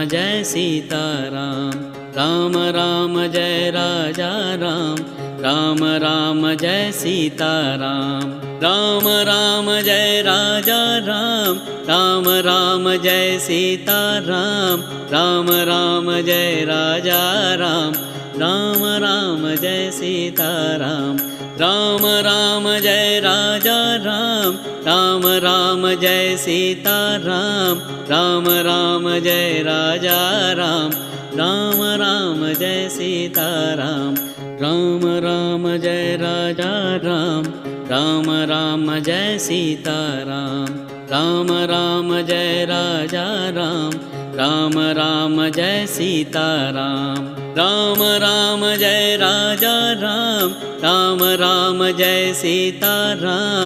Jai Sitaram. Ram Ram Jai Raja Ram, Ram Ram Jai Sitaram. Ram Ram Jai Raja Ram, Ram Ram Jai Sitaram. Ram Ram Jai Raja Ram, Ram Ram Jai Sitaram. Ram Ram Jai Raja Ram, Ram Ram Jai Sitaram. Ram Ram Jai Raja Ram, Ram Ram Jai Sitaram. Ram Ram Jai Raja Ram, Ram Ram Jai Sitaram. Ram Ram Jai Raja Ram, Ram Ram Jai Sitaram. Ram Ram Jai Raja Ram, Ram Ram Jai Sitaram.